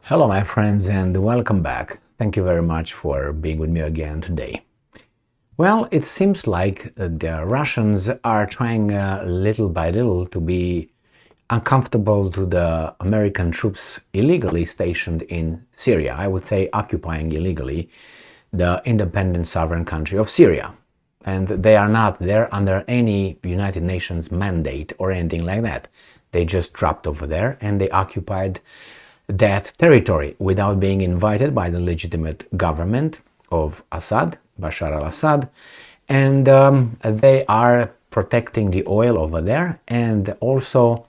Hello, my friends, and welcome back. Thank you very much for being with me again today. Well, it seems like the Russians are trying little by little to be uncomfortable to the American troops illegally stationed in Syria. I would say occupying illegally the independent sovereign country of Syria. And they are not there under any United Nations mandate or anything like that. They just dropped over there and they occupied that territory without being invited by the legitimate government of Assad, Bashar al-Assad, and they are protecting the oil over there and also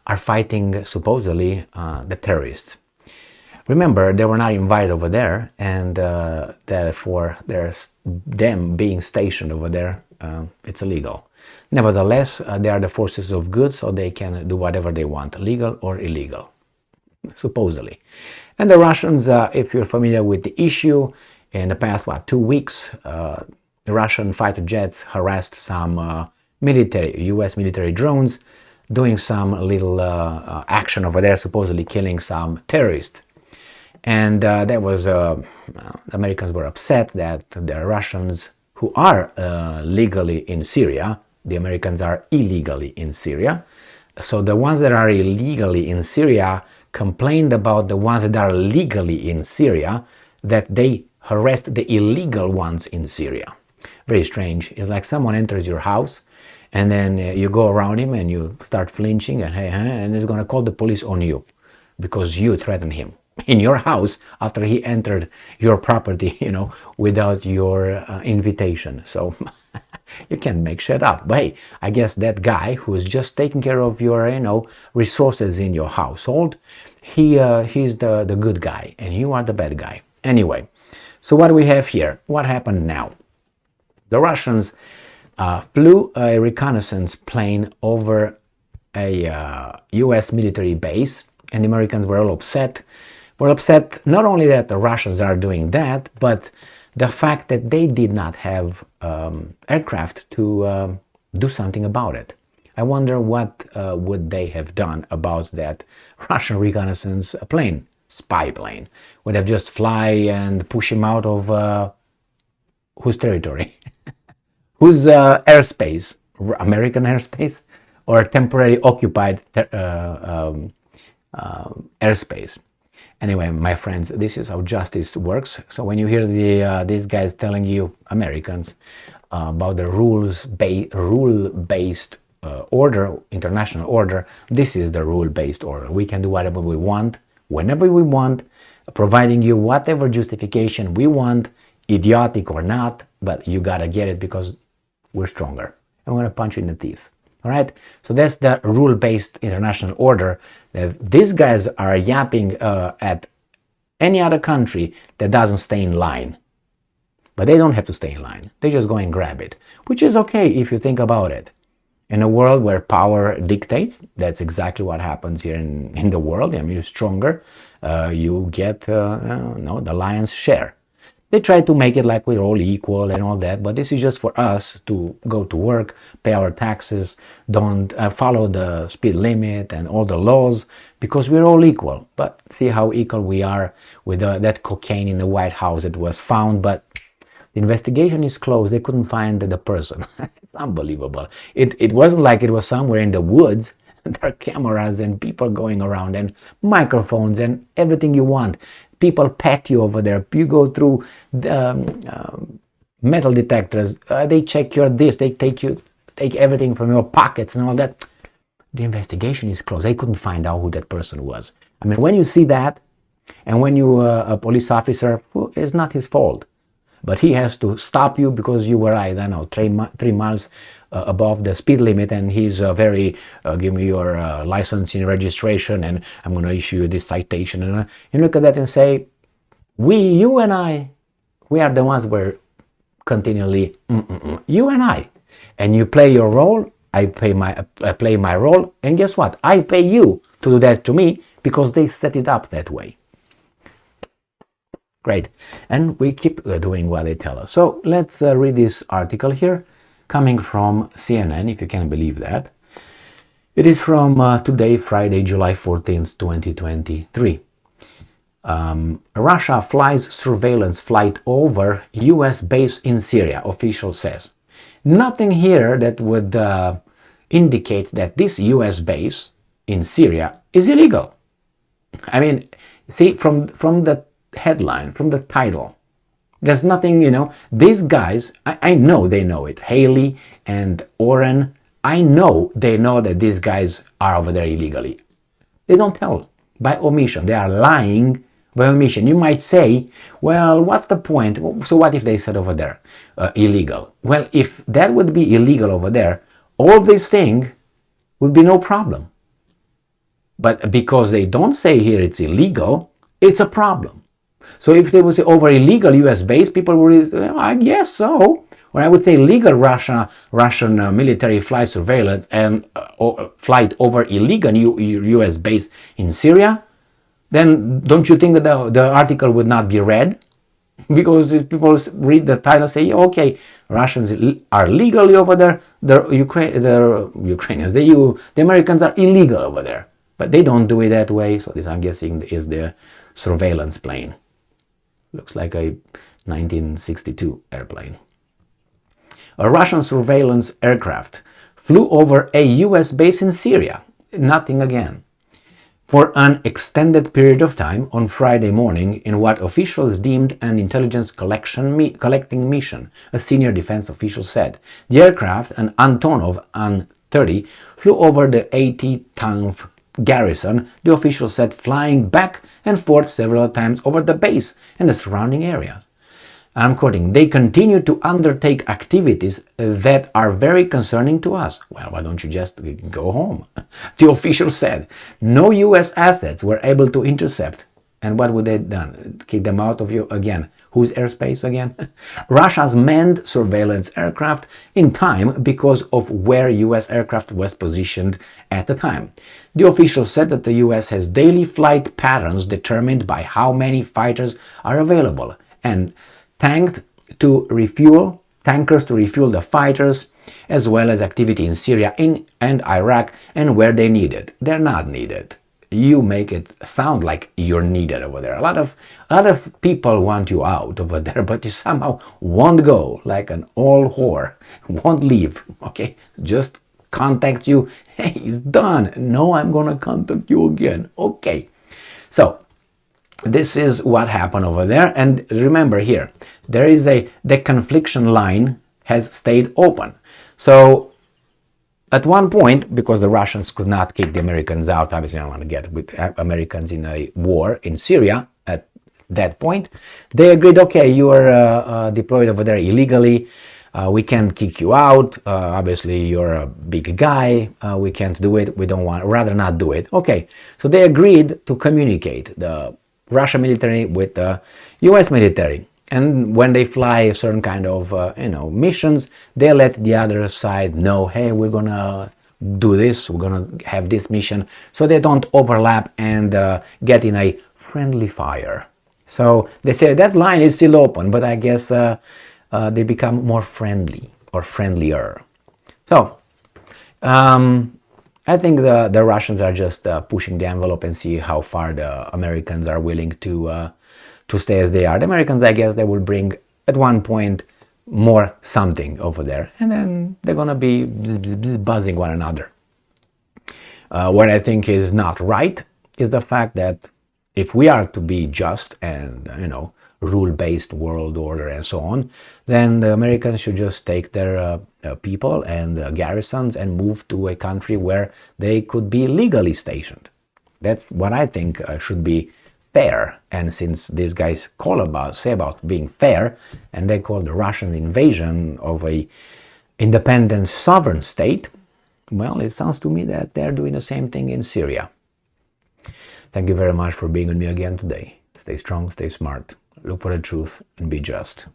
are fighting supposedly the terrorists. Remember, they were not invited over there, and therefore them being stationed over there, it's illegal. Nevertheless, they are the forces of good, so they can do whatever they want, legal or illegal, supposedly. And the Russians, if you're familiar with the issue, in the past, 2 weeks, the Russian fighter jets harassed some US military drones, doing some little action over there, supposedly killing some terrorists. And that was, the Americans were upset that the Russians, who are legally in Syria, the Americans are illegally in Syria. So the ones that are illegally in Syria complained about the ones that are legally in Syria, that they harassed the illegal ones in Syria. Very strange. It's like someone enters your house and then you go around him and you start flinching and he's going to call the police on you because you threatened him in your house after he entered your property, without your invitation. So you can't make shit up. But hey, I guess that guy who is just taking care of your, resources in your household, he's the good guy and you are the bad guy. Anyway, so what do we have here? What happened now? The Russians flew a reconnaissance plane over a US military base, and the Americans were all upset. We're upset not only that the Russians are doing that, but the fact that they did not have aircraft to do something about it. I wonder what would they have done about that Russian reconnaissance plane, spy plane. Would have just fly and push him out of whose territory? Whose airspace? American airspace? Or temporarily occupied airspace? Anyway, my friends, this is how justice works. So when you hear these guys telling you, Americans, about the rule-based order, international order, this is the rule-based order. We can do whatever we want, whenever we want, providing you whatever justification we want, idiotic or not, but you gotta get it because we're stronger. I'm gonna punch you in the teeth. All right, so that's the rule-based international order. These guys are yapping at any other country that doesn't stay in line. But they don't have to stay in line. They just go and grab it, which is okay if you think about it. In a world where power dictates, that's exactly what happens here in the world. I mean, you're stronger, you get the lion's share. They try to make it like we're all equal and all that, but this is just for us to go to work, pay our taxes, don't follow the speed limit and all the laws, because we're all equal. But see how equal we are with that cocaine in the White House that was found, but the investigation is closed. They couldn't find the person. It's unbelievable. It wasn't like it was somewhere in the woods. There are cameras and people going around and microphones and everything you want. People pat you over there. You go through the metal detectors. They check your this. They take everything from your pockets and all that. The investigation is closed. They couldn't find out who that person was. I mean, when you see that, and when you a police officer, it's not his fault, but he has to stop you because you were, I don't know, 3 miles above the speed limit, and he's give me your license and registration, and I'm going to issue you this citation. And you look at that and say, you and I, we are the ones where continually, you and I. And you play your role, I play my role, and guess what? I pay you to do that to me because they set it up that way. Great. And we keep doing what they tell us. So let's read this article here, coming from CNN, if you can believe that. It is from today, Friday, July 14th, 2023. Russia flies surveillance flight over US base in Syria, official says. Nothing here that would indicate that this US base in Syria is illegal. I mean, see, from the headline, from the title, there's nothing, these guys, I know they know it. Haley and Oren, I know they know that these guys are over there illegally. They don't tell by omission. They are lying by omission. You might say, well, what's the point? So what if they said over there illegal? Well, if that would be illegal over there, all this thing would be no problem. But because they don't say here it's illegal, it's a problem. So if they would say over illegal US base, people would say, I guess so. Or I would say legal Russian military flight surveillance and flight over illegal US base in Syria, then don't you think that the article would not be read? Because if people read the title, say, okay, Russians are legally over there, the Ukrainians, the Americans are illegal over there. But they don't do it that way, so this, I'm guessing, is the surveillance plane. Looks like a 1962 airplane. A Russian surveillance aircraft flew over a US base in Syria. Nothing again. For an extended period of time on Friday morning in what officials deemed an intelligence collecting mission, a senior defense official said. The aircraft, an Antonov An-30, flew over the 80-ton garrison, the official said, flying back and forth several times over the base and the surrounding areas. I'm quoting, they continue to undertake activities that are very concerning to us. Well, why don't you just go home? The official said. No U.S. assets were able to intercept. And what would they have done? Kick them out of again. Whose airspace again? Russia's manned surveillance aircraft in time because of where U.S. aircraft was positioned at the time. The official said that the U.S. has daily flight patterns determined by how many fighters are available and tankers to refuel the fighters, as well as activity in Syria and Iraq and where they needed. They're not needed. You make it sound like you're needed over there. A lot of people want you out over there, but you somehow won't go, like an old whore, won't leave, okay? Just contacts you, hey, it's done. No, I'm gonna contact you again, okay? So, this is what happened over there, and remember here, the confliction line has stayed open. So, at one point, because the Russians could not kick the Americans out, obviously I don't want to get with Americans in a war in Syria at that point, they agreed, okay, you are deployed over there illegally, we can't kick you out, obviously you're a big guy, we can't do it, we don't want, rather not do it. Okay, so they agreed to communicate, the Russian military with the US military. And when they fly a certain kind of, missions, they let the other side know, hey, we're gonna do this, we're gonna have this mission, so they don't overlap and get in a friendly fire. So they say that line is still open, but I guess they become more friendly or friendlier. So I think the Russians are just pushing the envelope and see how far the Americans are willing to stay as they are. The Americans, I guess, they will bring at one point more something over there, and then they're gonna be buzzing one another. What I think is not right is the fact that if we are to be just and rule-based world order and so on, then the Americans should just take their people and garrisons and move to a country where they could be legally stationed. That's what I think should be fair. And since these guys say about being fair, and they call the Russian invasion of a independent sovereign state, well, it sounds to me that they're doing the same thing in Syria. Thank you very much for being with me again today. Stay strong, stay smart, look for the truth, and be just.